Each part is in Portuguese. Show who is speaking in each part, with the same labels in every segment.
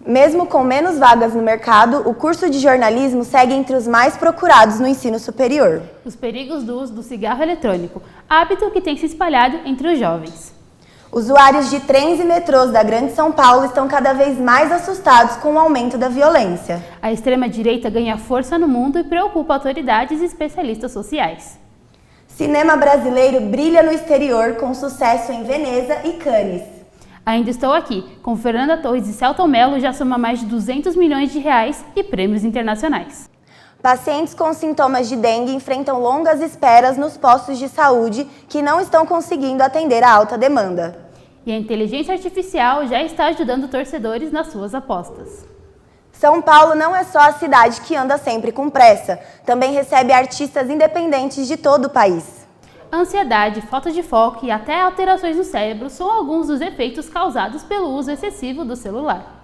Speaker 1: Mesmo com menos vagas no mercado, o curso de jornalismo segue entre os mais procurados no ensino superior.
Speaker 2: Os perigos do uso do cigarro eletrônico, hábito que tem se espalhado entre os jovens.
Speaker 1: Usuários de trens e metrôs da Grande São Paulo estão cada vez mais assustados com o aumento da violência.
Speaker 2: A extrema-direita ganha força no mundo e preocupa autoridades e especialistas sociais.
Speaker 1: Cinema brasileiro brilha no exterior com sucesso em Veneza e Cannes.
Speaker 2: Ainda estou aqui, com Fernanda Torres e Celton Mello já soma mais de 200 milhões de reais e prêmios internacionais.
Speaker 1: Pacientes com sintomas de dengue enfrentam longas esperas nos postos de saúde que não estão conseguindo atender a alta demanda.
Speaker 2: E a inteligência artificial já está ajudando torcedores nas suas apostas.
Speaker 1: São Paulo não é só a cidade que anda sempre com pressa, também recebe artistas independentes de todo o país.
Speaker 2: Ansiedade, falta de foco e até alterações no cérebro são alguns dos efeitos causados pelo uso excessivo do celular.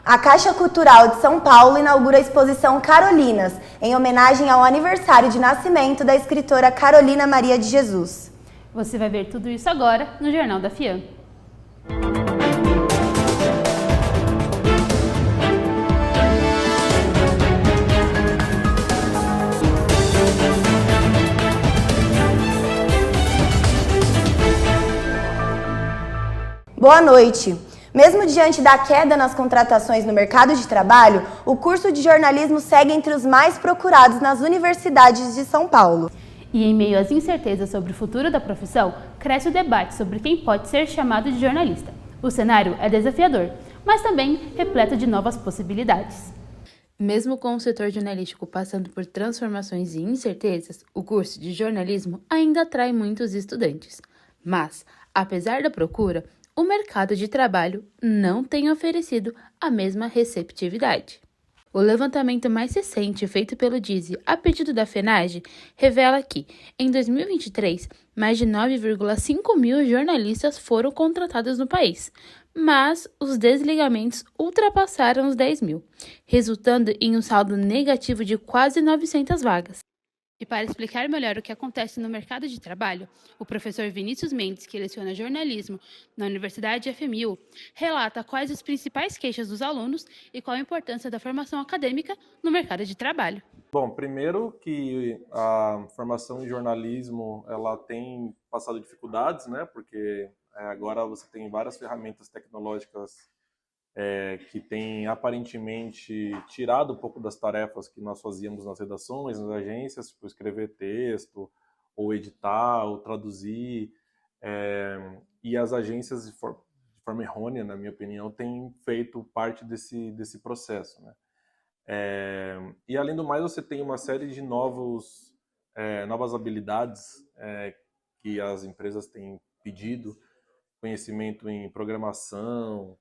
Speaker 1: A Caixa Cultural de São Paulo inaugura a exposição Carolinas, em homenagem ao aniversário de nascimento da escritora Carolina Maria de Jesus.
Speaker 2: Você vai ver tudo isso agora no Jornal da FIAM.
Speaker 1: Boa noite! Mesmo diante da queda nas contratações no mercado de trabalho, o curso de jornalismo segue entre os mais procurados nas universidades de São Paulo.
Speaker 2: E em meio às incertezas sobre o futuro da profissão, cresce o debate sobre quem pode ser chamado de jornalista. O cenário é desafiador, mas também repleto de novas possibilidades. Mesmo com o setor jornalístico passando por transformações e incertezas, o curso de jornalismo ainda atrai muitos estudantes. Mas, apesar da procura, o mercado de trabalho não tem oferecido a mesma receptividade. O levantamento mais recente, feito pelo DISE a pedido da FENAGE, revela que, em 2023, mais de 9,5 mil jornalistas foram contratados no país, mas os desligamentos ultrapassaram os 10 mil, resultando em um saldo negativo de quase 900 vagas. E para explicar melhor o que acontece no mercado de trabalho, o professor Vinícius Mendes, que leciona jornalismo na Universidade FMU, relata quais as principais queixas dos alunos e qual a importância da formação acadêmica no mercado de trabalho.
Speaker 3: Bom, primeiro que a formação em jornalismo ela tem passado dificuldades, né? Porque agora você tem várias ferramentas tecnológicas que têm aparentemente tirado um pouco das tarefas que nós fazíamos nas redações, nas agências, tipo escrever texto, ou editar, ou traduzir. E as agências, de forma errônea, na minha opinião, têm feito parte desse processo, né? E além do mais, você tem uma série de novas habilidades que as empresas têm pedido, conhecimento em programação,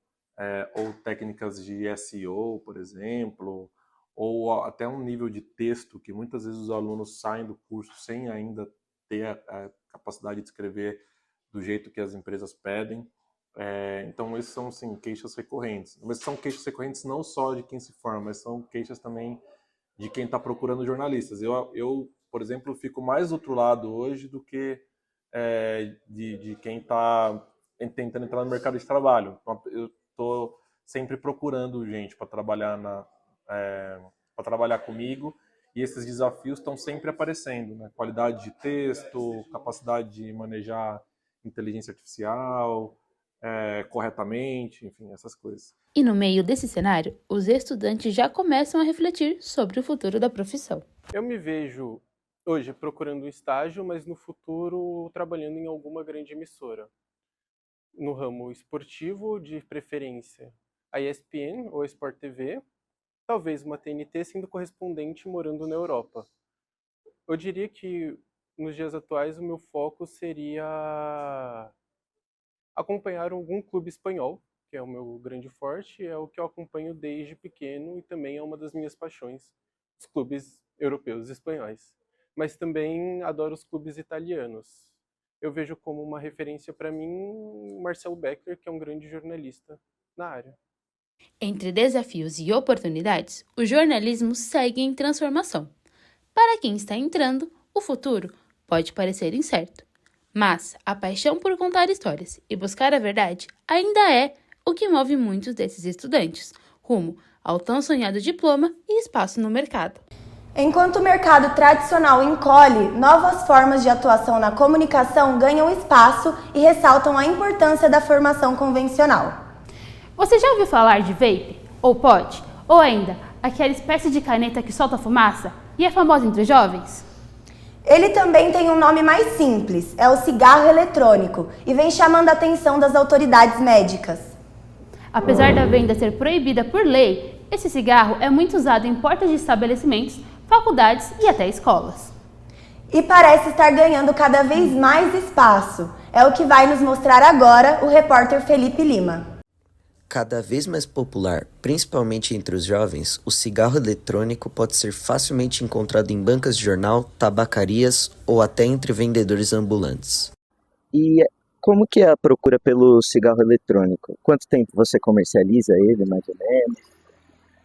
Speaker 3: ou técnicas de SEO, por exemplo, ou até um nível de texto que muitas vezes os alunos saem do curso sem ainda ter a capacidade de escrever do jeito que as empresas pedem. Então, esses são, sim, queixas recorrentes. Mas são queixas recorrentes não só de quem se forma, mas são queixas também de quem está procurando jornalistas. Eu, por exemplo, fico mais do outro lado hoje do que de quem está tentando entrar no mercado de trabalho. Eu estou sempre procurando gente para trabalhar para trabalhar comigo, e esses desafios estão sempre aparecendo, né? Qualidade de texto, capacidade de manejar inteligência artificial corretamente, enfim, essas coisas.
Speaker 2: E no meio desse cenário, os estudantes já começam a refletir sobre o futuro da profissão.
Speaker 4: Eu me vejo hoje procurando um estágio, mas no futuro trabalhando em alguma grande emissora. No ramo esportivo, de preferência a ESPN ou a Sport TV, talvez uma TNT sendo correspondente morando na Europa. Eu diria que nos dias atuais o meu foco seria acompanhar algum clube espanhol, que é o meu grande forte, é o que eu acompanho desde pequeno e também é uma das minhas paixões, os clubes europeus e espanhóis. Mas também adoro os clubes italianos. Eu vejo como uma referência para mim Marcelo Beckler, que é um grande jornalista na área.
Speaker 2: Entre desafios e oportunidades, o jornalismo segue em transformação. Para quem está entrando, o futuro pode parecer incerto. Mas a paixão por contar histórias e buscar a verdade ainda é o que move muitos desses estudantes. rumo ao tão sonhado diploma e espaço no mercado.
Speaker 1: Enquanto o mercado tradicional encolhe, novas formas de atuação na comunicação ganham espaço e ressaltam a importância da formação convencional.
Speaker 2: Você já ouviu falar de vape? Ou pod? Ou ainda, aquela espécie de caneta que solta fumaça e é famosa entre os jovens?
Speaker 1: Ele também tem um nome mais simples, é o cigarro eletrônico, e vem chamando a atenção das autoridades médicas.
Speaker 2: Apesar da venda ser proibida por lei, esse cigarro é muito usado em portas de estabelecimentos, faculdades e até escolas.
Speaker 1: E parece estar ganhando cada vez mais espaço. É o que vai nos mostrar agora o repórter Felipe Lima.
Speaker 5: Cada vez mais popular, principalmente entre os jovens, o cigarro eletrônico pode ser facilmente encontrado em bancas de jornal, tabacarias ou até entre vendedores ambulantes.
Speaker 6: E como que é a procura pelo cigarro eletrônico? Quanto tempo você comercializa ele, mais ou menos?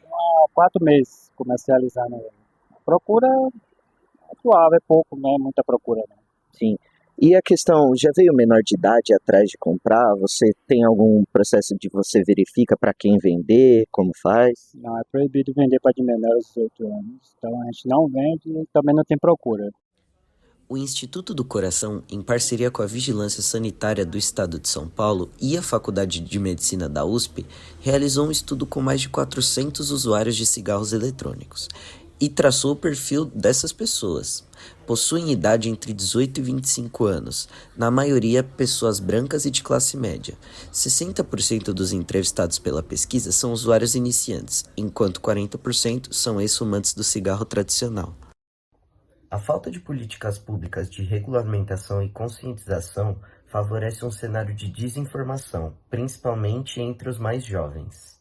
Speaker 7: Há 4 meses comercializando ele. A procura é suave, é pouco, não é muita procura, não.
Speaker 6: Sim. E a questão, já veio menor de idade atrás de comprar? Você tem algum processo de você verifica para quem vender, como faz?
Speaker 7: Não, é proibido vender para de menores de 18 anos. Então a gente não vende e também não tem procura.
Speaker 5: O Instituto do Coração, em parceria com a Vigilância Sanitária do Estado de São Paulo e a Faculdade de Medicina da USP, realizou um estudo com mais de 400 usuários de cigarros eletrônicos e traçou o perfil dessas pessoas. Possuem idade entre 18 e 25 anos, na maioria pessoas brancas e de classe média. 60% dos entrevistados pela pesquisa são usuários iniciantes, enquanto 40% são ex-fumantes do cigarro tradicional. A falta de políticas públicas de regulamentação e conscientização favorece um cenário de desinformação, principalmente entre os mais jovens.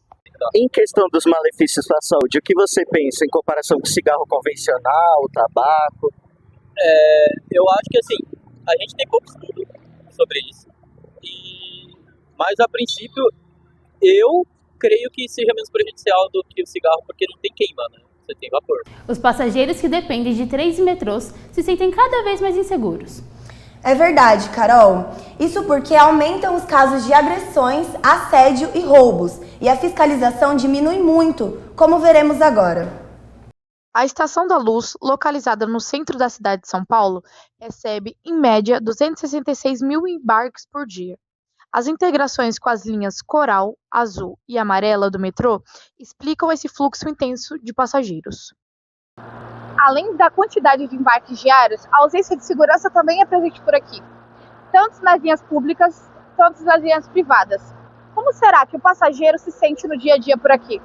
Speaker 6: Em questão dos malefícios à saúde, o que você pensa em comparação com cigarro convencional, tabaco?
Speaker 8: Eu acho que assim, a gente tem pouco estudo sobre isso, mas a princípio eu creio que seja menos prejudicial do que o cigarro, porque não tem queima, né? Você tem vapor.
Speaker 2: Os passageiros que dependem de trens e metrôs se sentem cada vez mais inseguros.
Speaker 1: É verdade, Carol. Isso porque aumentam os casos de agressões, assédio e roubos, e a fiscalização diminui muito, como veremos agora.
Speaker 9: A Estação da Luz, localizada no centro da cidade de São Paulo, recebe, em média, 266 mil embarques por dia. As integrações com as linhas Coral, Azul e Amarela do metrô explicam esse fluxo intenso de passageiros. Além da quantidade de embarques diários, a ausência de segurança também é presente por aqui, tanto nas linhas públicas, quanto nas linhas privadas. Como será que o passageiro se sente no dia a dia por aqui?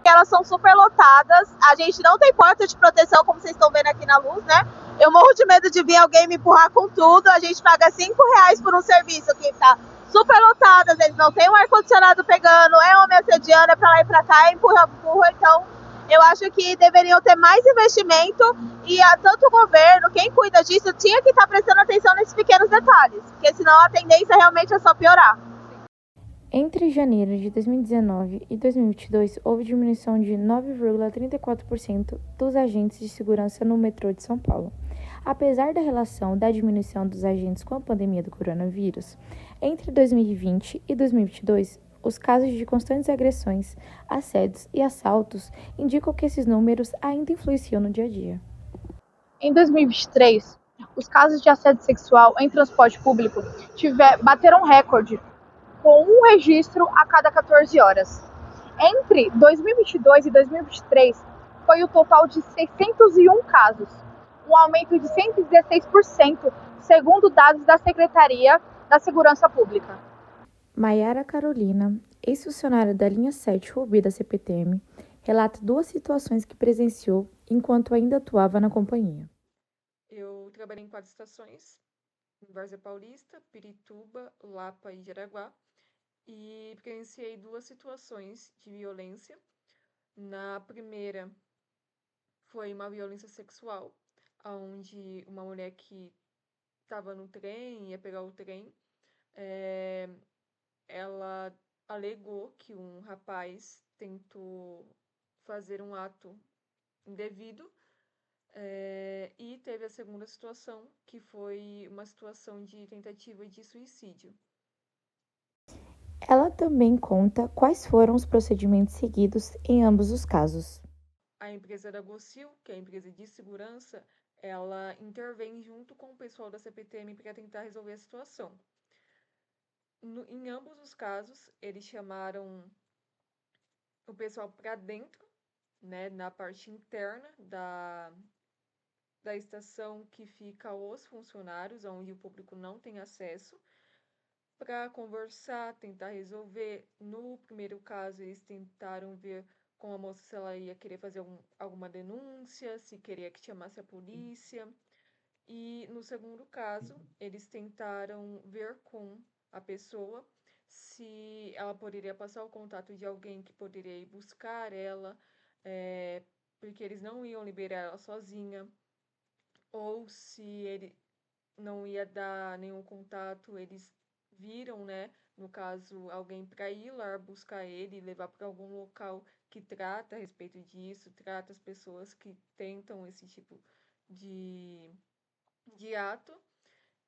Speaker 10: Elas são super lotadas, a gente não tem porta de proteção, como vocês estão vendo aqui na luz, né? Eu morro de medo de vir alguém me empurrar com tudo, a gente paga R$5 por um serviço que tá super lotadas, eles não tem um ar-condicionado pegando, é homem assediando, é pra lá e pra cá, é empurra, então eu acho que deveriam ter mais investimento e tanto o governo, quem cuida disso, tinha que estar prestando atenção nesses pequenos detalhes, porque senão a tendência realmente é só piorar.
Speaker 11: Entre janeiro de 2019 e 2022, houve diminuição de 9,34% dos agentes de segurança no metrô de São Paulo. Apesar da relação da diminuição dos agentes com a pandemia do coronavírus, entre 2020 e 2022, os casos de constantes agressões, assédios e assaltos indicam que esses números ainda influenciam no dia a dia.
Speaker 9: Em 2023, os casos de assédio sexual em transporte público bateram recorde, com um registro a cada 14 horas. Entre 2022 e 2023, foi o total de 601 casos, um aumento de 116%, segundo dados da Secretaria da Segurança Pública.
Speaker 11: Maiara Carolina, ex-funcionária da linha 7 Rubi da CPTM, relata 2 situações que presenciou enquanto ainda atuava na companhia.
Speaker 12: Eu trabalhei em 4 estações, em Várzea Paulista, Pirituba, Lapa e Jaraguá, e presenciei 2 situações de violência. Na primeira foi uma violência sexual, onde uma mulher que estava no trem, ia pegar o trem, ela alegou que um rapaz tentou fazer um ato indevido, e teve a segunda situação, que foi uma situação de tentativa de suicídio.
Speaker 11: Ela também conta quais foram os procedimentos seguidos em ambos os casos.
Speaker 12: A empresa da Gocil, que é a empresa de segurança, ela intervém junto com o pessoal da CPTM para tentar resolver a situação. Em ambos os casos, eles chamaram o pessoal para dentro, né, na parte interna da estação que fica os funcionários, onde o público não tem acesso, para conversar, tentar resolver. No primeiro caso, eles tentaram ver com a moça se ela ia querer fazer alguma denúncia, se queria que chamasse a polícia. E no segundo caso, eles tentaram ver com a pessoa se ela poderia passar o contato de alguém que poderia ir buscar ela, porque eles não iam liberar ela sozinha, ou se ele não ia dar nenhum contato, eles viram, né, no caso, alguém para ir lá buscar ele e levar para algum local que trata a respeito disso, trata as pessoas que tentam esse tipo de ato.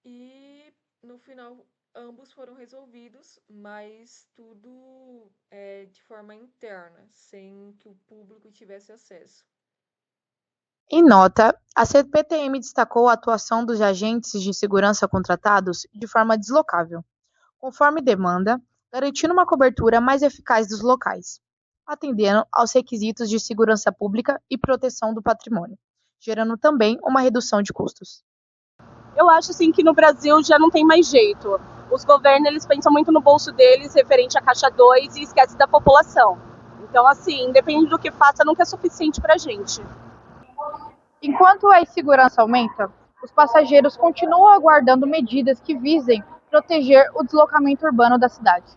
Speaker 12: E no final ambos foram resolvidos, mas tudo de forma interna, sem que o público tivesse acesso.
Speaker 9: Em nota, a CPTM destacou a atuação dos agentes de segurança contratados de forma deslocável, conforme demanda, garantindo uma cobertura mais eficaz dos locais, atendendo aos requisitos de segurança pública e proteção do patrimônio, gerando também uma redução de custos.
Speaker 10: Eu acho assim que no Brasil já não tem mais jeito. Os governos eles pensam muito no bolso deles, referente à Caixa 2, e esquecem da população. Então, assim, independente do que faça, nunca é suficiente para a gente.
Speaker 9: Enquanto a insegurança aumenta, os passageiros continuam aguardando medidas que visem proteger o deslocamento urbano da cidade.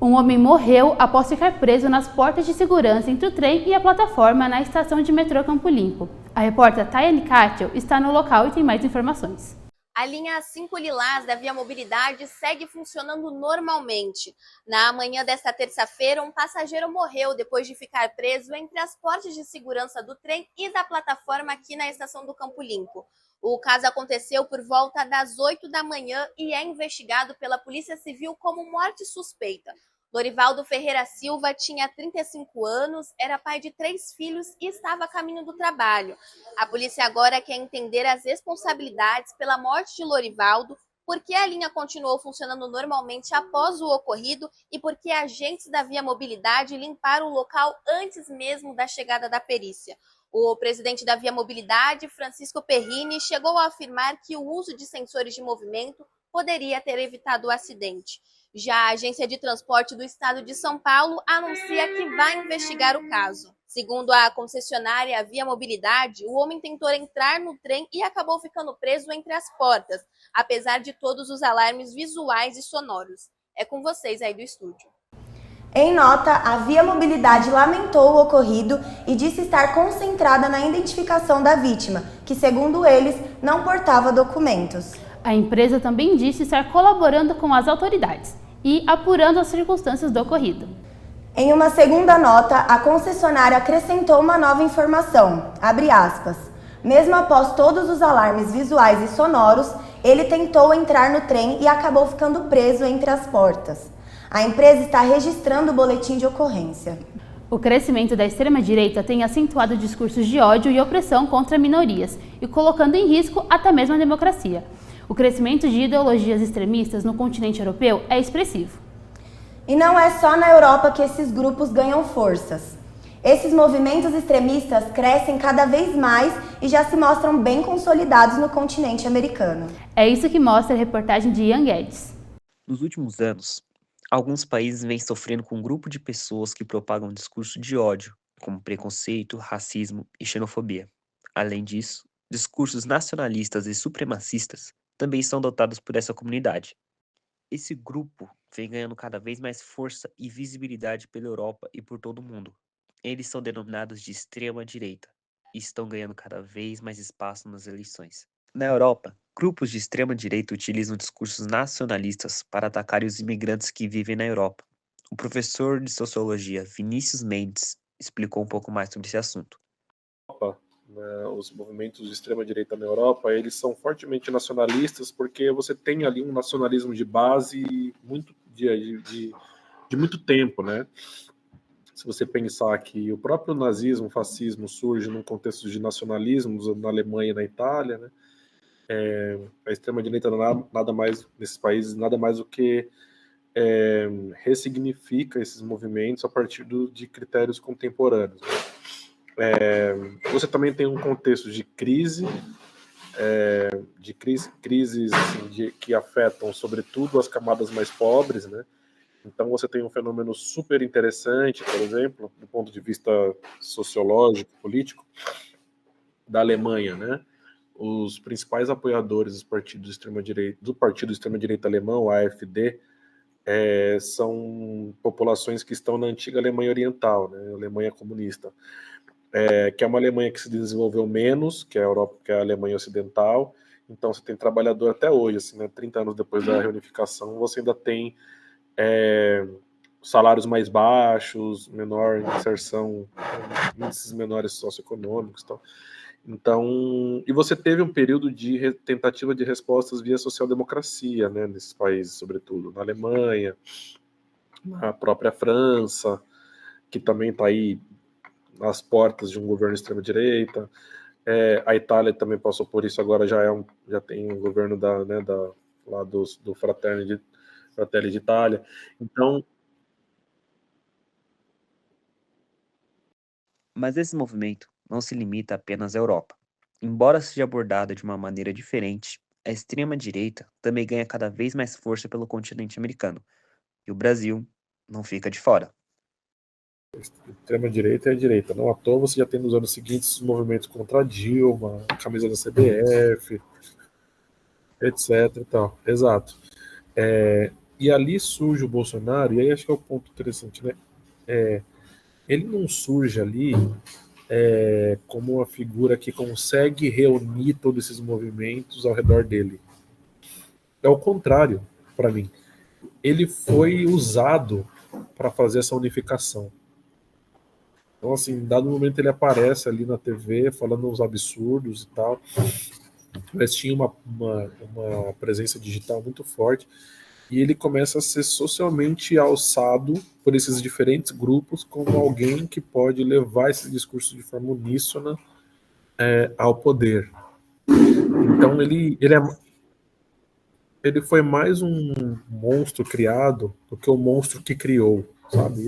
Speaker 2: Um homem morreu após ficar preso nas portas de segurança entre o trem e a plataforma na estação de metrô Campo Limpo. A repórter Tayane Kátil está no local e tem mais informações.
Speaker 13: A linha 5 Lilás da Via Mobilidade segue funcionando normalmente. Na manhã desta terça-feira, um passageiro morreu depois de ficar preso entre as portas de segurança do trem e da plataforma aqui na estação do Campo Limpo. O caso aconteceu por volta das 8 da manhã e é investigado pela Polícia Civil como morte suspeita. Lorivaldo Ferreira Silva tinha 35 anos, era pai de 3 filhos e estava a caminho do trabalho. A polícia agora quer entender as responsabilidades pela morte de Lorivaldo, por que a linha continuou funcionando normalmente após o ocorrido e por que agentes da Via Mobilidade limparam o local antes mesmo da chegada da perícia. O presidente da Via Mobilidade, Francisco Perrini, chegou a afirmar que o uso de sensores de movimento poderia ter evitado o acidente. Já a Agência de Transporte do Estado de São Paulo anuncia que vai investigar o caso. Segundo a concessionária Via Mobilidade, o homem tentou entrar no trem e acabou ficando preso entre as portas, apesar de todos os alarmes visuais e sonoros. É com vocês aí do estúdio.
Speaker 1: Em nota, a Via Mobilidade lamentou o ocorrido e disse estar concentrada na identificação da vítima, que, segundo eles, não portava documentos.
Speaker 2: A empresa também disse estar colaborando com as autoridades e apurando as circunstâncias do ocorrido.
Speaker 1: Em uma segunda nota, a concessionária acrescentou uma nova informação, abre aspas, mesmo após todos os alarmes visuais e sonoros, ele tentou entrar no trem e acabou ficando preso entre as portas. A empresa está registrando o boletim de ocorrência.
Speaker 2: O crescimento da extrema-direita tem acentuado discursos de ódio e opressão contra minorias e colocando em risco até mesmo a democracia. O crescimento de ideologias extremistas no continente europeu é expressivo.
Speaker 1: E não é só na Europa que esses grupos ganham forças. Esses movimentos extremistas crescem cada vez mais e já se mostram bem consolidados no continente americano.
Speaker 2: É isso que mostra a reportagem de Ian Guedes.
Speaker 14: Nos últimos anos, alguns países vêm sofrendo com um grupo de pessoas que propagam um discurso de ódio, como preconceito, racismo e xenofobia. Além disso, discursos nacionalistas e supremacistas também são adotados por essa comunidade. Esse grupo vem ganhando cada vez mais força e visibilidade pela Europa e por todo o mundo. Eles são denominados de extrema-direita e estão ganhando cada vez mais espaço nas eleições. Na Europa, grupos de extrema-direita utilizam discursos nacionalistas para atacar os imigrantes que vivem na Europa. O professor de sociologia Vinícius Mendes explicou um pouco mais sobre esse assunto.
Speaker 3: Os movimentos de extrema-direita na Europa, eles são fortemente nacionalistas porque você tem ali um nacionalismo de base muito de de muito tempo, né? Se você pensar que o próprio nazismo, o fascismo surge num contexto de nacionalismos na Alemanha e na Itália, né? A extrema-direita nada mais nesses países, nada mais do que ressignifica esses movimentos a partir de critérios contemporâneos, né? Você também tem um contexto de crise, crises assim, que afetam sobretudo as camadas mais pobres, né? Então você tem um fenômeno super interessante, por exemplo, do ponto de vista sociológico, político, da Alemanha, né? Os principais apoiadores dos partidos do partido extrema-direita alemão, o AfD, são populações que estão na antiga Alemanha Oriental, né? Alemanha comunista, que é uma Alemanha que se desenvolveu menos que a Europa, que é a Alemanha Ocidental. Então você tem trabalhador até hoje, assim, né? 30 anos depois da reunificação, você ainda tem salários mais baixos, menor inserção, índices menores socioeconômicos, tal. Então, e você teve um período de tentativa de respostas via social-democracia, né, nesses países, sobretudo na Alemanha, na própria França, que também está aí nas portas de um governo extrema-direita. A Itália também passou por isso, agora já tem um governo lá do Fratelli d'Italia. Então,
Speaker 14: Mas esse movimento não se limita apenas à Europa. Embora seja abordada de uma maneira diferente, a extrema-direita também ganha cada vez mais força pelo continente americano, e o Brasil não fica de fora.
Speaker 3: Extrema-direita é a direita. Não à toa você já tem nos anos seguintes os movimentos contra a Dilma, a camisa da CBF, etc. E tal. Exato. E ali surge o Bolsonaro, e aí acho que é o ponto interessante, né? Ele não surge ali como uma figura que consegue reunir todos esses movimentos ao redor dele. É o contrário, para mim. Ele foi usado para fazer essa unificação. Então, assim, em dado momento ele aparece ali na TV falando uns absurdos e tal, mas tinha uma presença digital muito forte, e ele começa a ser socialmente alçado por esses diferentes grupos como alguém que pode levar esse discurso de forma uníssona ao poder. Então ele foi mais um monstro criado do que o monstro que criou, sabe?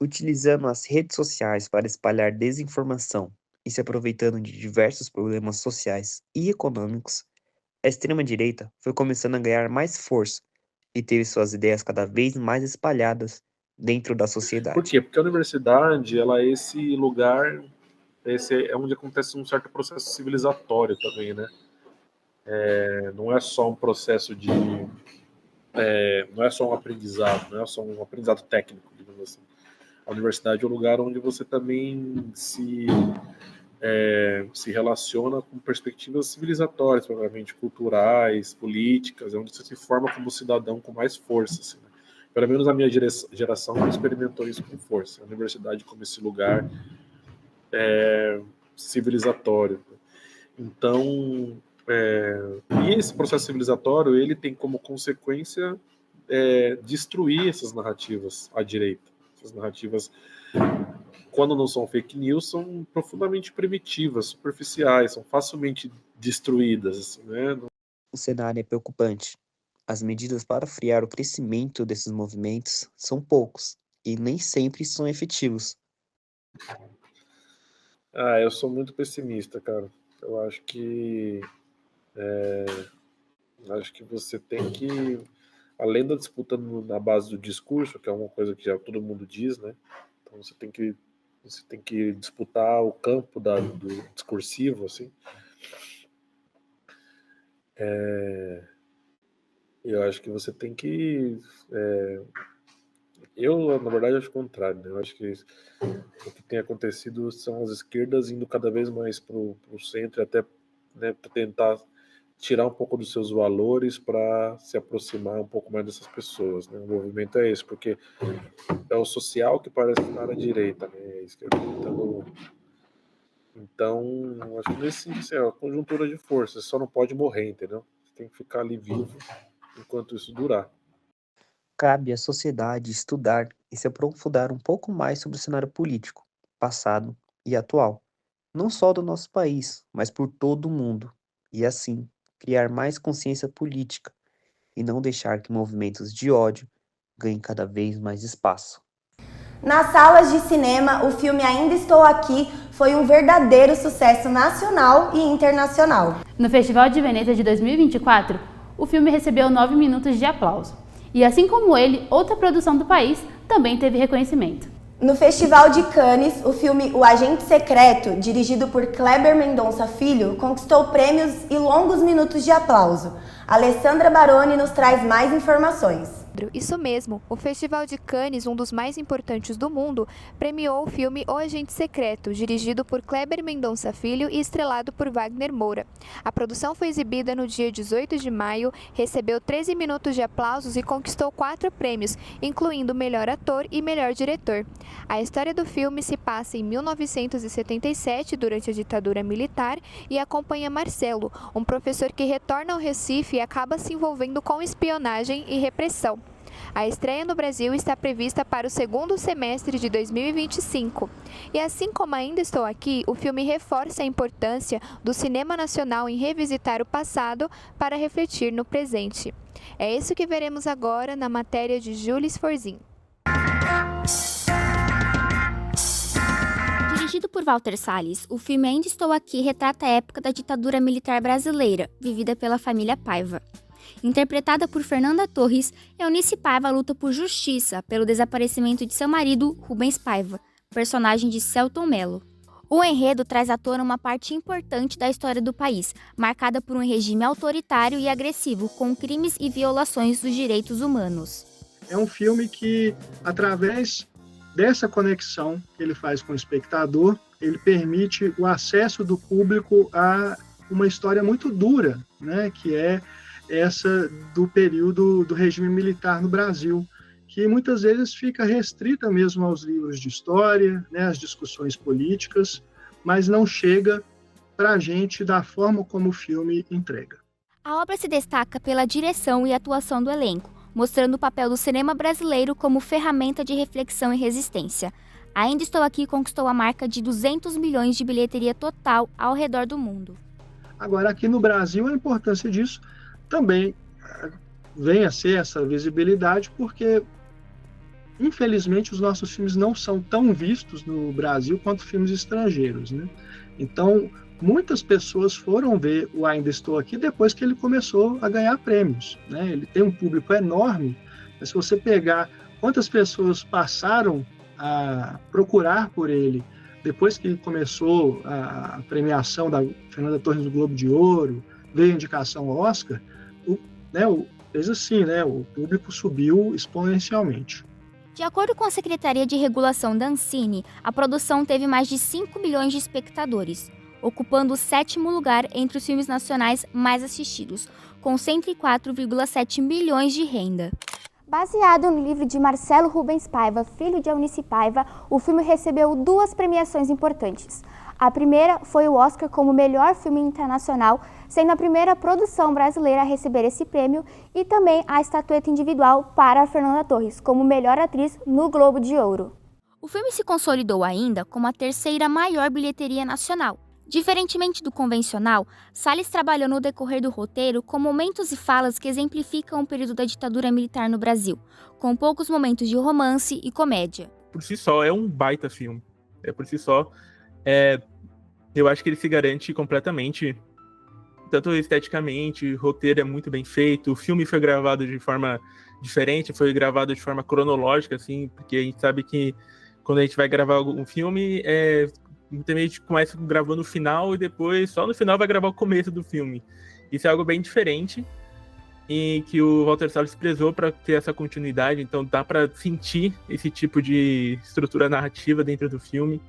Speaker 14: Utilizando as redes sociais para espalhar desinformação e se aproveitando de diversos problemas sociais e econômicos, a extrema-direita foi começando a ganhar mais força e teve suas ideias cada vez mais espalhadas dentro da sociedade.
Speaker 3: Por quê? Porque a universidade, ela é esse lugar, esse é onde acontece um certo processo civilizatório também, né? Não é só um processo não é só um aprendizado, não é só um aprendizado técnico, digamos assim. A universidade é um lugar onde você também se relaciona com perspectivas civilizatórias, provavelmente culturais, políticas, é onde você se forma como cidadão com mais força. Assim, né? Pelo menos a minha geração experimentou isso com força. A universidade como esse lugar civilizatório. Então, e esse processo civilizatório, ele tem como consequência destruir essas narrativas à direita. Essas narrativas, quando não são fake news, são profundamente primitivas, superficiais, são facilmente destruídas. Assim, né?
Speaker 14: O cenário é preocupante. As medidas para frear o crescimento desses movimentos são poucos e nem sempre são efetivos.
Speaker 3: Eu sou muito pessimista, cara. Eu acho que você tem que, além da disputa na base do discurso, que é uma coisa que já todo mundo diz, né? Então você tem que disputar o campo do discursivo, assim. Eu acho que você tem que. Eu, na verdade, acho o contrário. Né? Eu acho que o que tem acontecido são as esquerdas indo cada vez mais para o centro, até né, para tentar tirar um pouco dos seus valores para se aproximar um pouco mais dessas pessoas. Né? O movimento é esse, porque é o social que parece estar à direita, né? A esquerda tentando. Então, acho que nesse sentido, assim, é uma conjuntura de forças, só não pode morrer, entendeu? Você tem que ficar ali vivo enquanto isso durar.
Speaker 14: Cabe à sociedade estudar e se aprofundar um pouco mais sobre o cenário político, passado e atual, não só do nosso país, mas por todo o mundo, e assim criar mais consciência política e não deixar que movimentos de ódio ganhem cada vez mais espaço.
Speaker 1: Nas salas de cinema, o filme Ainda Estou Aqui foi um verdadeiro sucesso nacional e internacional.
Speaker 2: No Festival de Veneza de 2024, o filme recebeu 9 minutos de aplauso. E assim como ele, outra produção do país também teve reconhecimento.
Speaker 1: No Festival de Cannes, o filme O Agente Secreto, dirigido por Kleber Mendonça Filho, conquistou prêmios e longos minutos de aplauso. Alessandra Baroni nos traz mais informações.
Speaker 15: Isso mesmo, o Festival de Cannes, um dos mais importantes do mundo, premiou o filme O Agente Secreto, dirigido por Kleber Mendonça Filho e estrelado por Wagner Moura. A produção foi exibida no dia 18 de maio, recebeu 13 minutos de aplausos e conquistou 4 prêmios, incluindo Melhor Ator e Melhor Diretor. A história do filme se passa em 1977, durante a ditadura militar, e acompanha Marcelo, um professor que retorna ao Recife e acaba se envolvendo com espionagem e repressão. A estreia no Brasil está prevista para o segundo semestre de 2025. E assim como Ainda Estou Aqui, o filme reforça a importância do cinema nacional em revisitar o passado para refletir no presente. É isso que veremos agora na matéria de Jules Forzin.
Speaker 16: Dirigido por Walter Salles, o filme Ainda Estou Aqui retrata a época da ditadura militar brasileira, vivida pela família Paiva. Interpretada por Fernanda Torres, Eunice Paiva luta por justiça pelo desaparecimento de seu marido, Rubens Paiva, personagem de Selton Mello. O enredo traz à tona uma parte importante da história do país, marcada por um regime autoritário e agressivo, com crimes e violações dos direitos humanos.
Speaker 17: É um filme que, através dessa conexão que ele faz com o espectador, ele permite o acesso do público a uma história muito dura, né, que é essa do período do regime militar no Brasil, que muitas vezes fica restrita mesmo aos livros de história, né, às discussões políticas, mas não chega para a gente da forma como o filme entrega.
Speaker 16: A obra se destaca pela direção e atuação do elenco, mostrando o papel do cinema brasileiro como ferramenta de reflexão e resistência. Ainda Estou Aqui conquistou a marca de 200 milhões de bilheteria total ao redor do mundo.
Speaker 17: Agora, aqui no Brasil, a importância disso também vem a ser essa visibilidade, porque, infelizmente, os nossos filmes não são tão vistos no Brasil quanto filmes estrangeiros, né? Então, muitas pessoas foram ver o Ainda Estou Aqui depois que ele começou a ganhar prêmios, né? Ele tem um público enorme, mas se você pegar quantas pessoas passaram a procurar por ele depois que começou a premiação da Fernanda Torres do Globo de Ouro, veio a indicação ao Oscar, o público subiu exponencialmente.
Speaker 16: De acordo com a Secretaria de Regulação da Ancine, a produção teve mais de 5 milhões de espectadores, ocupando o 7º lugar entre os filmes nacionais mais assistidos, com 104,7 milhões de renda.
Speaker 18: Baseado no livro de Marcelo Rubens Paiva, filho de Eunice Paiva, o filme recebeu 2 premiações importantes. A primeira foi o Oscar como melhor filme internacional, sendo a primeira produção brasileira a receber esse prêmio, e também a estatueta individual para a Fernanda Torres, como melhor atriz no Globo de Ouro.
Speaker 16: O filme se consolidou ainda como a 3ª maior bilheteria nacional. Diferentemente do convencional, Salles trabalhou no decorrer do roteiro com momentos e falas que exemplificam o período da ditadura militar no Brasil, com poucos momentos de romance e comédia.
Speaker 19: Por si só, é um baita filme. Eu acho que ele se garante completamente, tanto esteticamente, o roteiro é muito bem feito, o filme foi gravado de forma diferente, foi gravado de forma cronológica, assim, porque a gente sabe que quando a gente vai gravar um filme, muita gente começa gravando o final e depois, só no final, vai gravar o começo do filme. Isso é algo bem diferente e que o Walter Salles prezou para ter essa continuidade, então dá para sentir esse tipo de estrutura narrativa dentro do filme.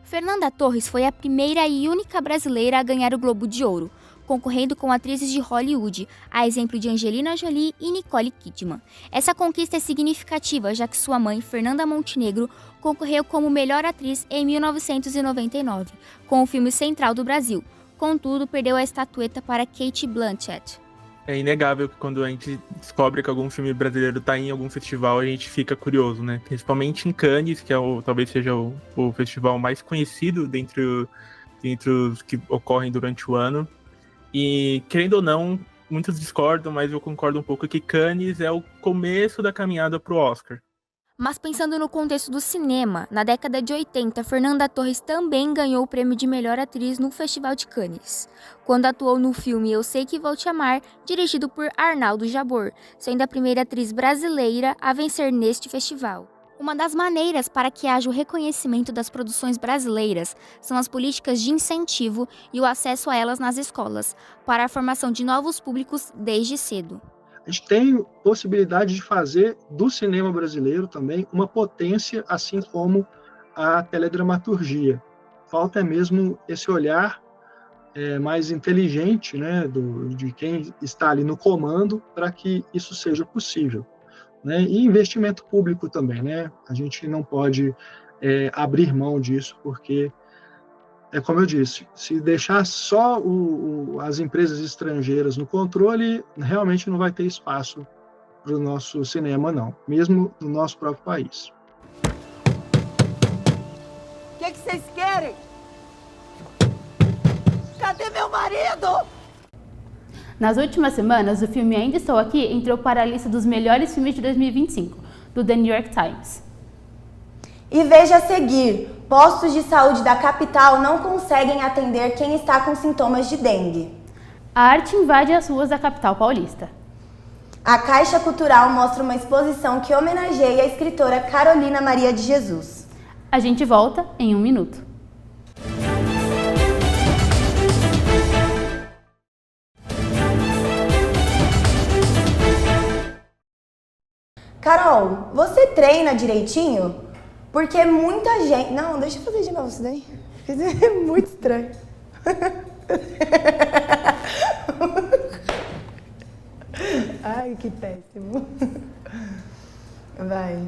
Speaker 16: Fernanda Torres foi a primeira e única brasileira a ganhar o Globo de Ouro, concorrendo com atrizes de Hollywood, a exemplo de Angelina Jolie e Nicole Kidman. Essa conquista é significativa, já que sua mãe, Fernanda Montenegro, concorreu como melhor atriz em 1999, com o filme Central do Brasil. Contudo, perdeu a estatueta para Cate Blanchett.
Speaker 19: é inegável que quando a gente descobre que algum filme brasileiro está em algum festival, a gente fica curioso, né? Principalmente em Cannes, que talvez seja o festival mais conhecido dentre os que ocorrem durante o ano. E, querendo ou não, muitos discordam, mas eu concordo um pouco que Cannes é o começo da caminhada para o Oscar.
Speaker 16: Mas pensando no contexto do cinema, na década de 80, Fernanda Torres também ganhou o prêmio de melhor atriz no Festival de Cannes, quando atuou no filme Eu Sei Que Vou Te Amar, dirigido por Arnaldo Jabor, sendo a primeira atriz brasileira a vencer neste festival. Uma das maneiras para que haja o reconhecimento das produções brasileiras são as políticas de incentivo e o acesso a elas nas escolas, para a formação de novos públicos desde cedo.
Speaker 17: A gente tem possibilidade de fazer do cinema brasileiro também uma potência, assim como a teledramaturgia. Falta mesmo esse olhar mais inteligente, né, de quem está ali no comando para que isso seja possível. Né? E investimento público também. Né? A gente não pode abrir mão disso, porque é como eu disse, se deixar só as empresas estrangeiras no controle, realmente não vai ter espaço para o nosso cinema, não, mesmo no nosso próprio país.
Speaker 10: O que vocês querem? Cadê meu marido?
Speaker 2: Nas últimas semanas, o filme Ainda Estou Aqui entrou para a lista dos melhores filmes de 2025, do The New York Times.
Speaker 1: E veja a seguir, postos de saúde da capital não conseguem atender quem está com sintomas de dengue.
Speaker 2: A arte invade as ruas da capital paulista.
Speaker 1: A Caixa Cultural mostra uma exposição que homenageia a escritora Carolina Maria de Jesus.
Speaker 2: A gente volta em 1 minuto.
Speaker 1: Carol, você treina direitinho? Porque muita gente... Não, deixa eu fazer de novo isso daí. É muito estranho. Ai, que péssimo. Vai.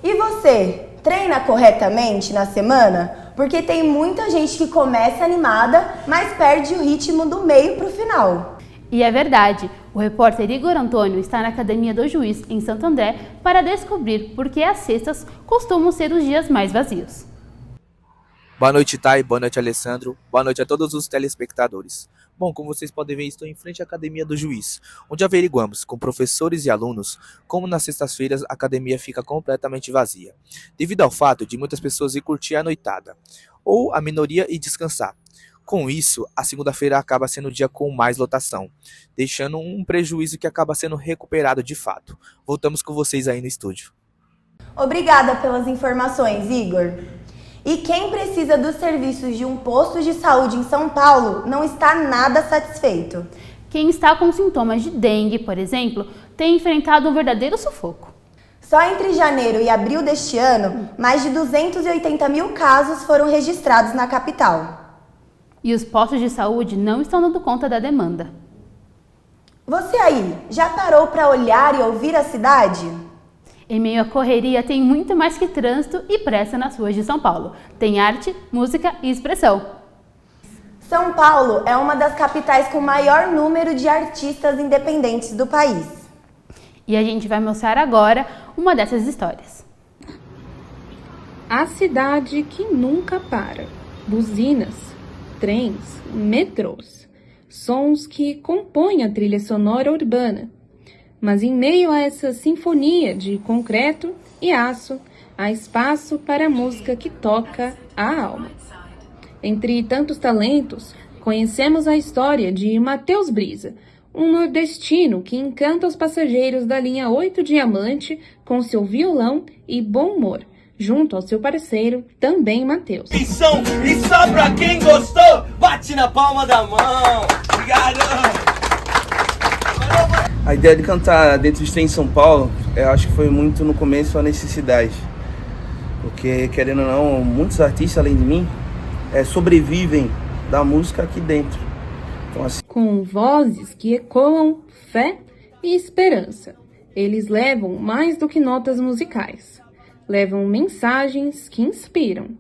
Speaker 1: E você, treina corretamente na semana? Porque tem muita gente que começa animada, mas perde o ritmo do meio para o final.
Speaker 2: E é verdade, o repórter Igor Antônio está na Academia do Juiz, em Santo André, para descobrir por que as sextas costumam ser os dias mais vazios.
Speaker 20: Boa noite, Thay. Boa noite, Alessandro. Boa noite a todos os telespectadores. Bom, como vocês podem ver, estou em frente à Academia do Juiz, onde averiguamos, com professores e alunos, como nas sextas-feiras a academia fica completamente vazia, devido ao fato de muitas pessoas ir curtir a noitada, ou a minoria ir descansar. Com isso, a segunda-feira acaba sendo o dia com mais lotação, deixando um prejuízo que acaba sendo recuperado de fato. Voltamos com vocês aí no estúdio.
Speaker 1: Obrigada pelas informações, Igor. E quem precisa dos serviços de um posto de saúde em São Paulo não está nada satisfeito.
Speaker 2: Quem está com sintomas de dengue, por exemplo, tem enfrentado um verdadeiro sufoco.
Speaker 1: Só entre janeiro e abril deste ano, mais de 280 mil casos foram registrados na capital.
Speaker 2: E os postos de saúde não estão dando conta da demanda.
Speaker 1: Você aí, já parou para olhar e ouvir a cidade?
Speaker 2: Em meio à correria, tem muito mais que trânsito e pressa nas ruas de São Paulo. Tem arte, música e expressão.
Speaker 1: São Paulo é uma das capitais com maior número de artistas independentes do país.
Speaker 2: E a gente vai mostrar agora uma dessas histórias.
Speaker 21: A cidade que nunca para. Buzinas, trens, metrôs. Sons que compõem a trilha sonora urbana. Mas em meio a essa sinfonia de concreto e aço, há espaço para a música que toca a alma. Entre tantos talentos, conhecemos a história de Matheus Brisa, um nordestino que encanta os passageiros da linha 8 Diamante com seu violão e bom humor, junto ao seu parceiro, também Matheus.
Speaker 22: E só pra quem gostou,
Speaker 4: bate na palma da mão. Obrigado.
Speaker 22: A ideia de cantar dentro do trem em São Paulo, eu acho que foi muito no começo a necessidade. Porque, querendo ou não, muitos artistas, além de mim, sobrevivem da música aqui dentro. Então, assim...
Speaker 21: Com vozes que ecoam fé e esperança. Eles levam mais do que notas musicais. Levam mensagens que inspiram.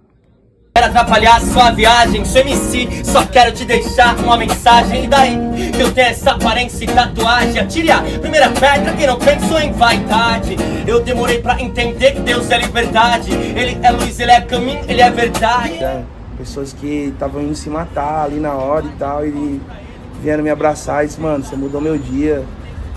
Speaker 4: Quero atrapalhar sua viagem, sou MC, só quero te deixar uma mensagem. E daí, que eu tenho essa aparência e tatuagem? Atire a primeira pedra que não pensou em vaidade. Eu demorei pra entender que Deus é liberdade. Ele é luz, ele é caminho, ele é verdade.
Speaker 22: Pessoas que estavam indo se matar ali na hora e tal, e vieram me abraçar e disse, mano, você mudou meu dia.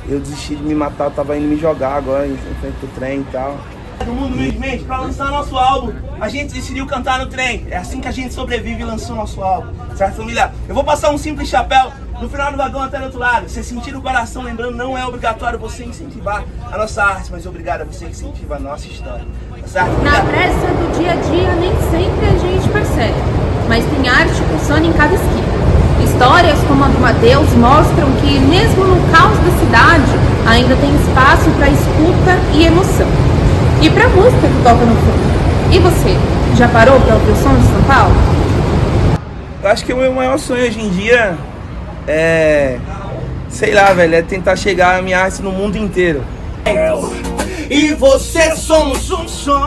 Speaker 22: Eu desisti de me matar, eu tava indo me jogar agora em frente do trem e tal.
Speaker 4: Do mundo, humildemente, pra lançar nosso álbum, a gente decidiu cantar no trem. É assim que a gente sobrevive e lançou nosso álbum. Certo, família? Eu vou passar um simples chapéu no final do vagão até do outro lado. Você sentir o coração, lembrando, não é obrigatório você incentivar a nossa arte, mas obrigado a você que incentiva a nossa história. Tá certo?
Speaker 23: Na pressa do dia a dia, nem sempre a gente percebe, mas tem arte pulsando em cada esquina. Histórias como a do Mateus mostram que, mesmo no caos da cidade, ainda tem espaço para escuta e emoção. E pra música que toca no fundo. E você, já parou pra ouvir o som de São Paulo?
Speaker 22: Eu acho que o meu maior sonho hoje em dia sei lá, velho, é tentar chegar a minha arte no mundo inteiro.
Speaker 4: E você somos um só.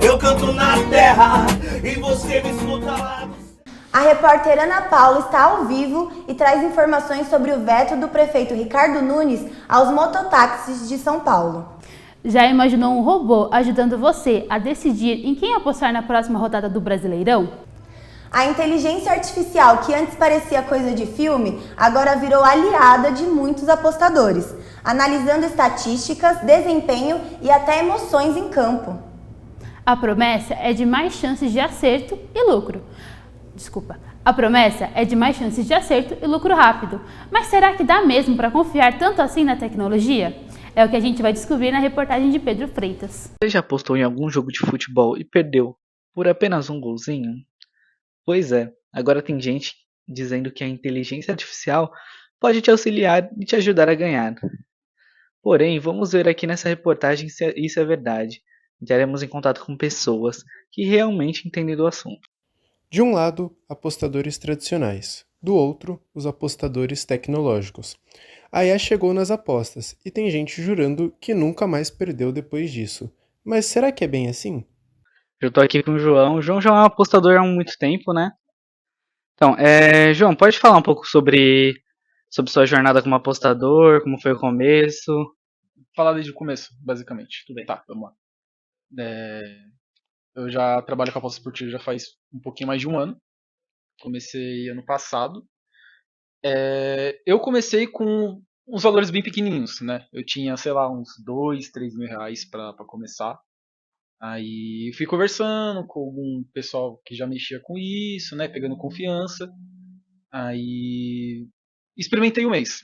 Speaker 4: Eu canto na terra e você me escuta lá.
Speaker 1: A repórter Ana Paula está ao vivo e traz informações sobre o veto do prefeito Ricardo Nunes aos mototáxis de São Paulo.
Speaker 2: Já imaginou um robô ajudando você a decidir em quem apostar na próxima rodada do Brasileirão?
Speaker 1: A inteligência artificial, que antes parecia coisa de filme, agora virou aliada de muitos apostadores, analisando estatísticas, desempenho e até emoções em campo.
Speaker 2: A promessa é de mais chances de acerto e lucro. A promessa é de mais chances de acerto e lucro rápido. Mas será que dá mesmo para confiar tanto assim na tecnologia? É o que a gente vai descobrir na reportagem de Pedro Freitas.
Speaker 24: Você já apostou em algum jogo de futebol e perdeu por apenas um golzinho? Pois é, agora tem gente dizendo que a inteligência artificial pode te auxiliar e te ajudar a ganhar. Porém, vamos ver aqui nessa reportagem se isso é verdade. Entraremos em contato com pessoas que realmente entendem do assunto.
Speaker 25: De um lado, apostadores tradicionais, do outro, os apostadores tecnológicos. A IA chegou nas apostas e tem gente jurando que nunca mais perdeu depois disso. Mas será que é bem assim?
Speaker 24: Eu tô aqui com o João. O João já é um apostador há muito tempo, né? Então, João, pode falar um pouco sobre sua jornada como apostador, como foi o começo?
Speaker 26: Falar desde o começo, basicamente. Tudo bem. Tá, vamos lá. Eu já trabalho com aposta esportiva já faz um pouquinho mais de um ano. Comecei ano passado. Eu comecei com uns valores bem pequenininhos, né? Eu tinha, sei lá, uns 2, 3 mil reais pra começar. Aí fui conversando com algum pessoal que já mexia com isso, né? Pegando confiança. Aí experimentei um mês.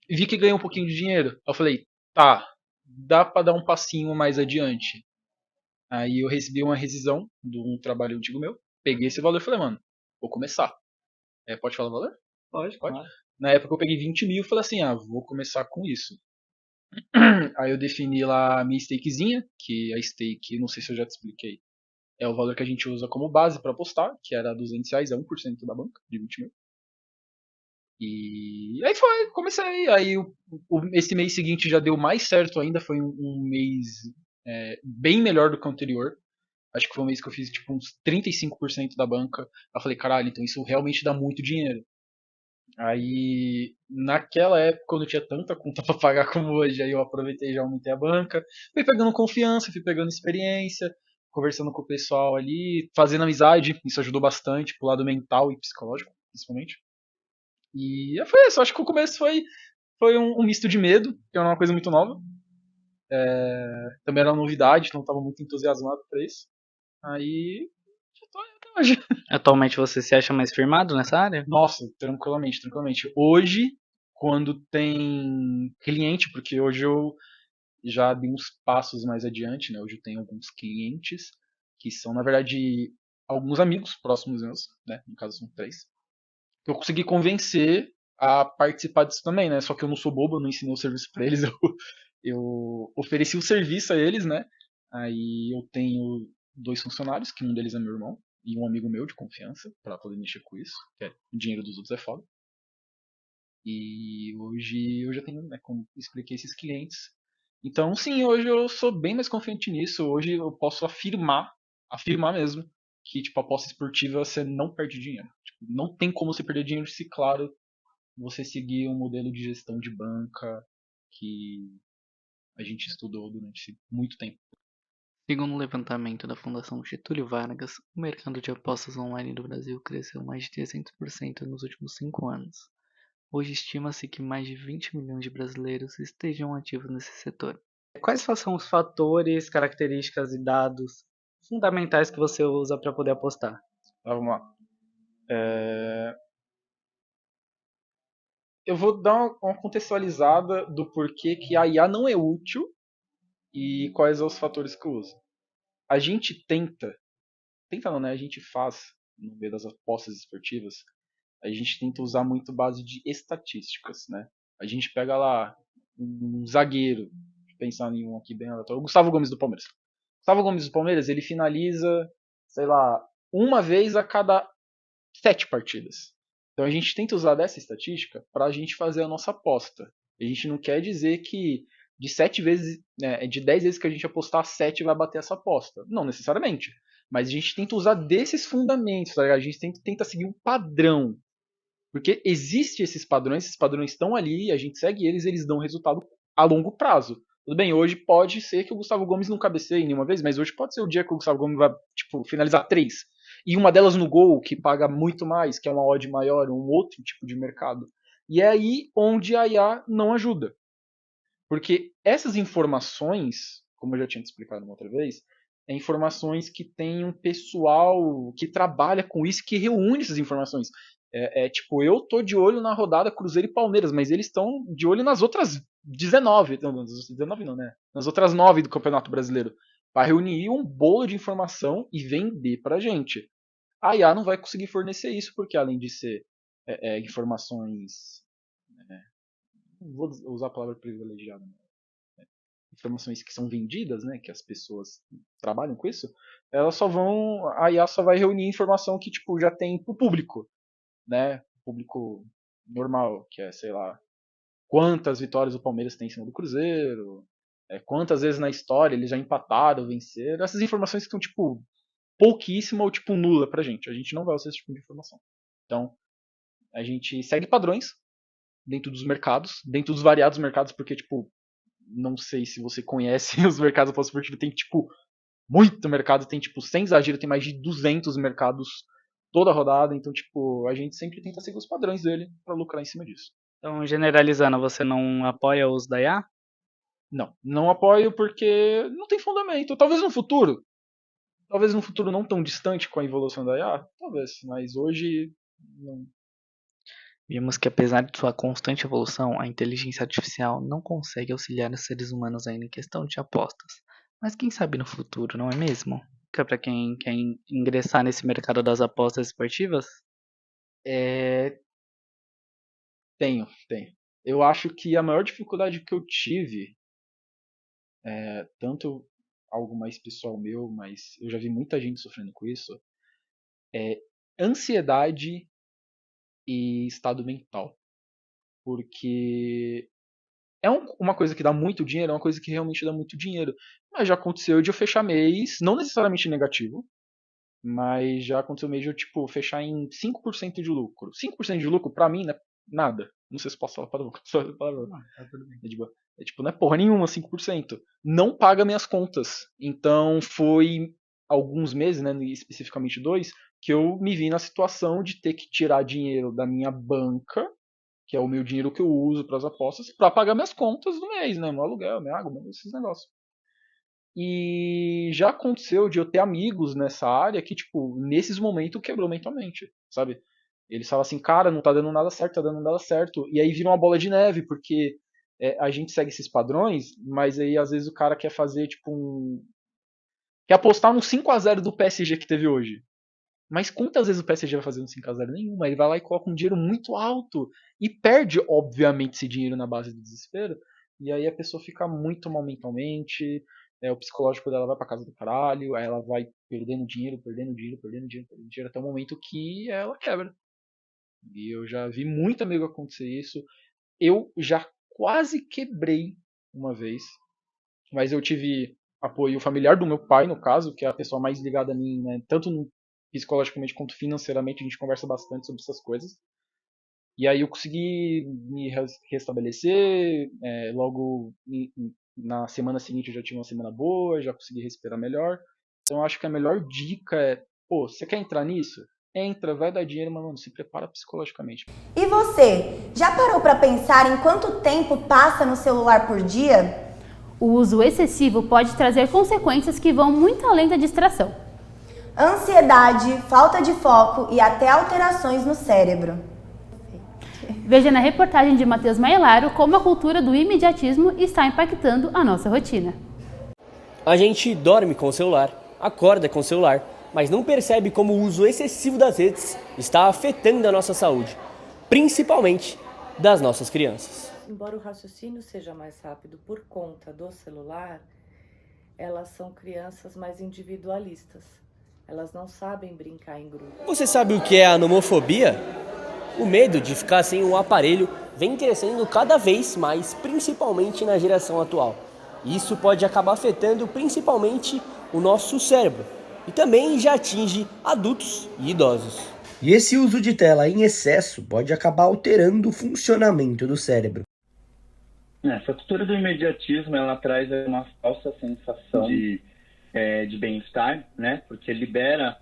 Speaker 26: Vi que ganhei um pouquinho de dinheiro. Eu falei, tá, dá pra dar um passinho mais adiante. Aí eu recebi uma rescisão de um trabalho antigo meu. Peguei esse valor e falei, mano, vou começar. Pode falar o valor?
Speaker 24: Pode. Claro.
Speaker 26: Na época eu peguei 20 mil e falei assim, vou começar com isso. Aí eu defini lá a minha stakezinha, que a stake, não sei se eu já te expliquei, é o valor que a gente usa como base para apostar, que era R$200, é 1% da banca, de 20 mil. E aí comecei. Aí esse mês seguinte já deu mais certo ainda, foi um mês bem melhor do que o anterior. Acho que foi um mês que eu fiz tipo uns 35% da banca. Eu falei, caralho, então isso realmente dá muito dinheiro. Aí, naquela época, quando eu tinha tanta conta pra pagar como hoje, aí eu aproveitei e já aumentei a banca. Fui pegando confiança, fui pegando experiência, conversando com o pessoal ali, fazendo amizade. Isso ajudou bastante pro lado mental e psicológico, principalmente. E foi isso. Acho que o começo foi um misto de medo, que era uma coisa muito nova. Também era uma novidade, então eu tava muito entusiasmado pra isso. Aí, já tô aí até hoje.
Speaker 24: Atualmente você se acha mais firmado nessa área?
Speaker 26: Nossa, tranquilamente. Hoje, quando tem cliente, porque hoje eu já dei uns passos mais adiante, né? Hoje eu tenho alguns clientes que são, na verdade, alguns amigos próximos meus, né? No caso são 3. Eu consegui convencer a participar disso também, né? Só que eu não sou bobo, eu não ensinei o serviço para eles, eu ofereci o serviço a eles, né? Aí eu tenho 2 funcionários, que um deles é meu irmão, e um amigo meu de confiança, para poder mexer com isso, que o dinheiro dos outros é foda. E hoje eu já tenho, né, como expliquei, esses clientes. Então, sim, hoje eu sou bem mais confiante nisso. Hoje eu posso afirmar mesmo, que, tipo, a aposta esportiva você não perde dinheiro. Tipo, não tem como você perder dinheiro se, claro, você seguir um modelo de gestão de banca que a gente estudou durante muito tempo.
Speaker 24: Segundo o levantamento da Fundação Getúlio Vargas, o mercado de apostas online do Brasil cresceu mais de 300% nos últimos 5 anos. Hoje estima-se que mais de 20 milhões de brasileiros estejam ativos nesse setor. Quais são os fatores, características e dados fundamentais que você usa para poder apostar?
Speaker 26: Vamos lá. Eu vou dar uma contextualizada do porquê que a IA não é útil e quais são os fatores que eu uso. A gente tenta não, né? A gente faz, no meio das apostas esportivas, a gente tenta usar muito base de estatísticas, né? A gente pega lá um zagueiro, pensando em um aqui bem aleatório, o Gustavo Gomes do Palmeiras. Gustavo Gomes do Palmeiras, ele finaliza, sei lá, uma vez a cada 7 partidas. Então a gente tenta usar dessa estatística para a gente fazer a nossa aposta. A gente não quer dizer que de 7 vezes, né, de 10 vezes que a gente apostar, 7 vai bater essa aposta. Não necessariamente. Mas a gente tenta usar desses fundamentos, tá ligado? A gente tenta seguir um padrão. Porque existem esses padrões estão ali, a gente segue eles dão resultado a longo prazo. Tudo bem, hoje pode ser que o Gustavo Gomes não cabeceie nenhuma vez, mas hoje pode ser o dia que o Gustavo Gomes vai, tipo, finalizar 3. E uma delas no gol, que paga muito mais, que é uma odd maior, um outro tipo de mercado. E é aí onde a IA não ajuda. Porque essas informações, como eu já tinha te explicado uma outra vez, é informações que tem um pessoal que trabalha com isso, que reúne essas informações. Tipo, eu tô de olho na rodada Cruzeiro e Palmeiras, mas eles estão de olho nas outras 19, não, 19 não, né? Nas outras 9 do Campeonato Brasileiro, para reunir um bolo de informação e vender pra gente. A IA não vai conseguir fornecer isso, porque além de ser informações... não vou usar a palavra privilegiada, informações que são vendidas, né, que as pessoas trabalham com isso, a IA só vai reunir informação que, tipo, já tem pro público, né, público normal, que é, sei lá, quantas vitórias o Palmeiras tem em cima do Cruzeiro, quantas vezes na história eles já empataram, venceram, essas informações que estão, tipo, pouquíssima ou, tipo, nula pra gente. A gente não vai usar esse tipo de informação. Então, a gente segue padrões dentro dos mercados, dentro dos variados mercados, porque, tipo, não sei se você conhece os mercados pós-esportivos, tem, tipo, muito mercado, tem, tipo, sem exagero, tem mais de 200 mercados toda rodada, então, tipo, a gente sempre tenta seguir os padrões dele para lucrar em cima disso.
Speaker 24: Então, generalizando, você não apoia o uso da IA?
Speaker 26: Não apoio porque não tem fundamento. Talvez no futuro não tão distante com a evolução da IA, talvez, mas hoje não.
Speaker 24: Vimos que apesar de sua constante evolução, a inteligência artificial não consegue auxiliar os seres humanos ainda em questão de apostas. Mas quem sabe no futuro, não é mesmo? Para quem quer ingressar nesse mercado das apostas esportivas?
Speaker 26: Tenho. Eu acho que a maior dificuldade que eu tive, tanto algo mais pessoal meu, mas eu já vi muita gente sofrendo com isso, é ansiedade e estado mental. Porque uma coisa que dá muito dinheiro, é uma coisa que realmente dá muito dinheiro. Mas já aconteceu de eu fechar mês, não necessariamente negativo, mas já aconteceu mês de eu, tipo, fechar em 5% de lucro. 5% de lucro, pra mim, não é nada. Não sei se posso falar para tipo, não é porra nenhuma 5%. Não paga minhas contas. Então foi alguns meses, né, especificamente 2, que eu me vi na situação de ter que tirar dinheiro da minha banca, que é o meu dinheiro que eu uso para as apostas, para pagar minhas contas do mês, né, meu aluguel, minha água, esses negócios. E já aconteceu de eu ter amigos nessa área que, tipo, nesses momentos quebrou mentalmente, sabe? Eles falam assim, cara, não tá dando nada certo, tá dando nada certo. E aí vira uma bola de neve, porque a gente segue esses padrões, mas aí às vezes o cara quer fazer, tipo, quer apostar no 5-0 do PSG que teve hoje. Mas quantas vezes o PSG vai fazendo sem casar nenhuma? Ele vai lá e coloca um dinheiro muito alto e perde, obviamente, esse dinheiro na base do desespero. E aí a pessoa fica muito mal mentalmente, o psicológico dela vai pra casa do caralho, aí ela vai perdendo dinheiro, até o momento que ela quebra. E eu já vi muito amigo acontecer isso. Eu já quase quebrei uma vez, mas eu tive apoio familiar do meu pai, no caso, que é a pessoa mais ligada a mim, né? Tanto psicologicamente quanto financeiramente, a gente conversa bastante sobre essas coisas. E aí eu consegui me restabelecer, logo na semana seguinte eu já tive uma semana boa, já consegui respirar melhor. Então eu acho que a melhor dica é, pô, você quer entrar nisso? Entra, vai dar dinheiro, mas mano, se prepara psicologicamente.
Speaker 1: E você, já parou para pensar em quanto tempo passa no celular por dia?
Speaker 2: O uso excessivo pode trazer consequências que vão muito além da distração.
Speaker 1: Ansiedade, falta de foco e até alterações no cérebro.
Speaker 2: Veja na reportagem de Matheus Maelaro como a cultura do imediatismo está impactando a nossa rotina.
Speaker 5: A gente dorme com o celular, acorda com o celular, mas não percebe como o uso excessivo das redes está afetando a nossa saúde, principalmente das nossas crianças.
Speaker 6: Embora o raciocínio seja mais rápido por conta do celular, elas são crianças mais individualistas. Elas não sabem brincar em grupo.
Speaker 5: Você sabe o que é a nomofobia? O medo de ficar sem um aparelho vem crescendo cada vez mais, principalmente na geração atual. Isso pode acabar afetando principalmente o nosso cérebro e também já atinge adultos e idosos.
Speaker 7: E esse uso de tela em excesso pode acabar alterando o funcionamento do cérebro.
Speaker 8: Essa cultura do imediatismo, ela traz uma falsa sensação de bem-estar, né? Porque libera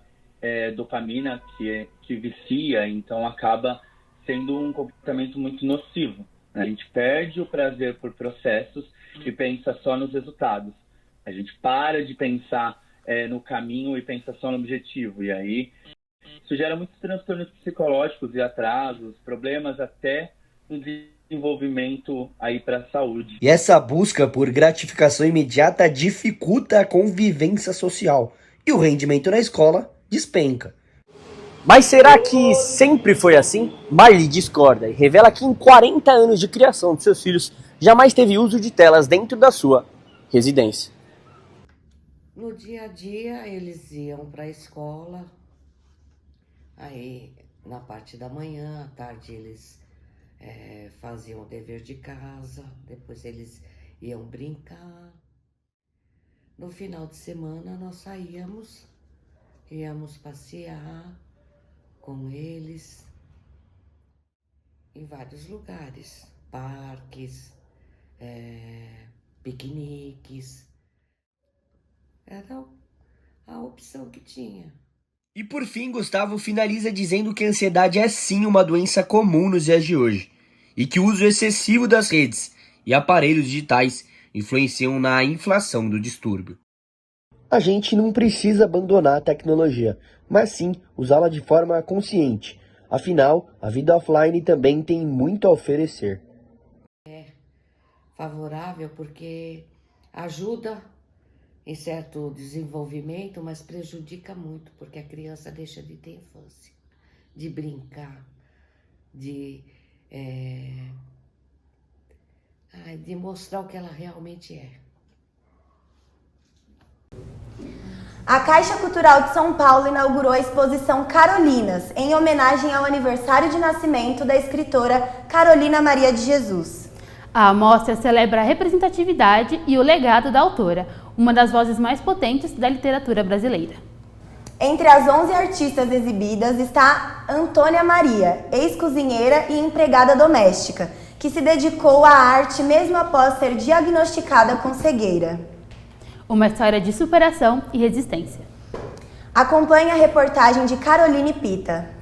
Speaker 8: dopamina que vicia, então acaba sendo um comportamento muito nocivo. A gente perde o prazer por processos e pensa só nos resultados. A gente para de pensar no caminho e pensa só no objetivo. E aí isso gera muitos transtornos psicológicos e atrasos, problemas até no desenvolvimento aí para a saúde.
Speaker 7: E essa busca por gratificação imediata dificulta a convivência social e o rendimento na escola despenca.
Speaker 5: Mas será que sempre foi assim? Marli discorda e revela que em 40 anos de criação de seus filhos jamais teve uso de telas dentro da sua residência.
Speaker 11: No dia a dia eles iam para a escola, aí na parte da manhã, à tarde eles faziam o dever de casa, depois eles iam brincar. No final de semana nós íamos passear com eles em vários lugares, parques, piqueniques. Era a opção que tinha.
Speaker 7: E por fim, Gustavo finaliza dizendo que a ansiedade é sim uma doença comum nos dias de hoje e que o uso excessivo das redes e aparelhos digitais influenciam na inflação do distúrbio. A gente não precisa abandonar a tecnologia, mas sim usá-la de forma consciente. Afinal, a vida offline também tem muito a oferecer.
Speaker 11: É favorável porque ajuda em certo desenvolvimento, mas prejudica muito, porque a criança deixa de ter infância, de brincar, de mostrar o que ela realmente é.
Speaker 1: A Caixa Cultural de São Paulo inaugurou a exposição Carolinas, em homenagem ao aniversário de nascimento da escritora Carolina Maria de Jesus.
Speaker 2: A amostra celebra a representatividade e o legado da autora, uma das vozes mais potentes da literatura brasileira.
Speaker 1: Entre as 11 artistas exibidas está Antônia Maria, ex-cozinheira e empregada doméstica, que se dedicou à arte mesmo após ser diagnosticada com cegueira.
Speaker 2: Uma história de superação e resistência.
Speaker 1: Acompanhe a reportagem de Caroline Pita.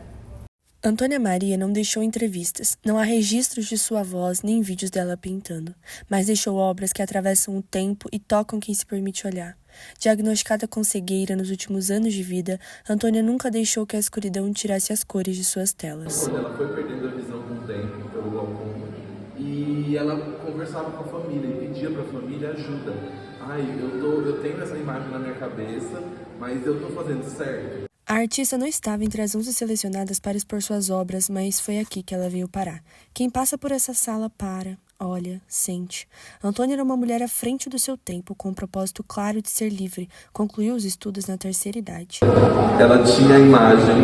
Speaker 12: Antônia Maria não deixou entrevistas, não há registros de sua voz nem vídeos dela pintando, mas deixou obras que atravessam o tempo e tocam quem se permite olhar. Diagnosticada com cegueira nos últimos anos de vida, Antônia nunca deixou que a escuridão tirasse as cores de suas telas.
Speaker 27: Ela foi perdendo a visão com o tempo, pelo glaucoma, e ela conversava com a família e pedia para a família ajuda. Eu tenho essa imagem na minha cabeça, mas eu tô fazendo certo.
Speaker 12: A artista não estava entre as 11 selecionadas para expor suas obras, mas foi aqui que ela veio parar. Quem passa por essa sala para, olha, sente. Antônia era uma mulher à frente do seu tempo, com um propósito claro de ser livre. Concluiu os estudos na terceira idade.
Speaker 27: Ela tinha a imagem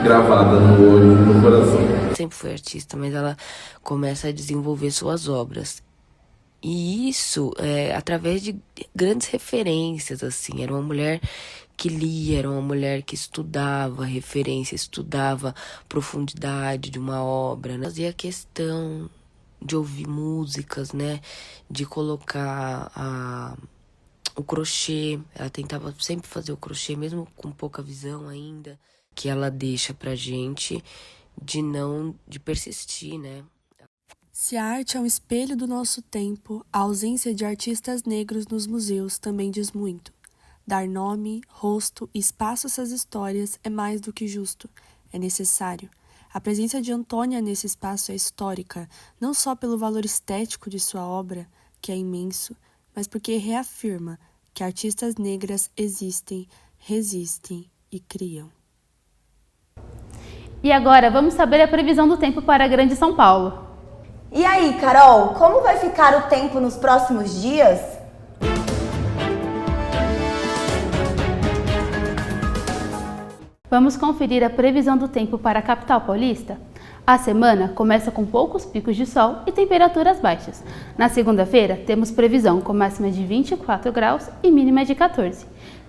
Speaker 27: gravada no olho e no coração.
Speaker 3: Sempre foi artista, mas ela começa a desenvolver suas obras. E isso é através de grandes referências, assim. Era uma mulher que lia, era uma mulher que estudava referência, estudava profundidade de uma obra, né? Fazia questão de ouvir músicas, né? De colocar o crochê. Ela tentava sempre fazer o crochê, mesmo com pouca visão ainda, que ela deixa pra gente de persistir, né?
Speaker 12: Se a arte é um espelho do nosso tempo, a ausência de artistas negros nos museus também diz muito. Dar nome, rosto e espaço a essas histórias é mais do que justo, é necessário. A presença de Antônia nesse espaço é histórica, não só pelo valor estético de sua obra, que é imenso, mas porque reafirma que artistas negras existem, resistem e criam.
Speaker 2: E agora vamos saber a previsão do tempo para a Grande São Paulo.
Speaker 1: E aí, Carol, como vai ficar o tempo nos próximos dias?
Speaker 2: Vamos conferir a previsão do tempo para a capital paulista? A semana começa com poucos picos de sol e temperaturas baixas. Na segunda-feira, temos previsão com máxima de 24 graus e mínima de 14.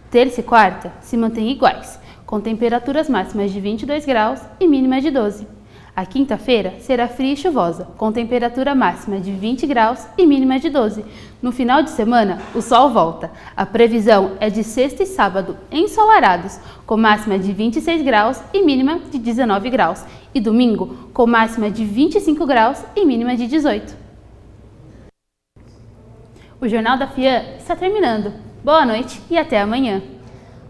Speaker 2: Terça e quarta se mantêm iguais, com temperaturas máximas de 22 graus e mínima de 12. A quinta-feira será fria e chuvosa, com temperatura máxima de 20 graus e mínima de 12. No final de semana, o sol volta. A previsão é de sexta e sábado ensolarados, com máxima de 26 graus e mínima de 19 graus. E domingo, com máxima de 25 graus e mínima de 18. O Jornal da FIAM está terminando. Boa noite e até amanhã.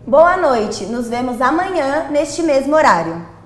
Speaker 1: Boa noite, nos vemos amanhã neste mesmo horário.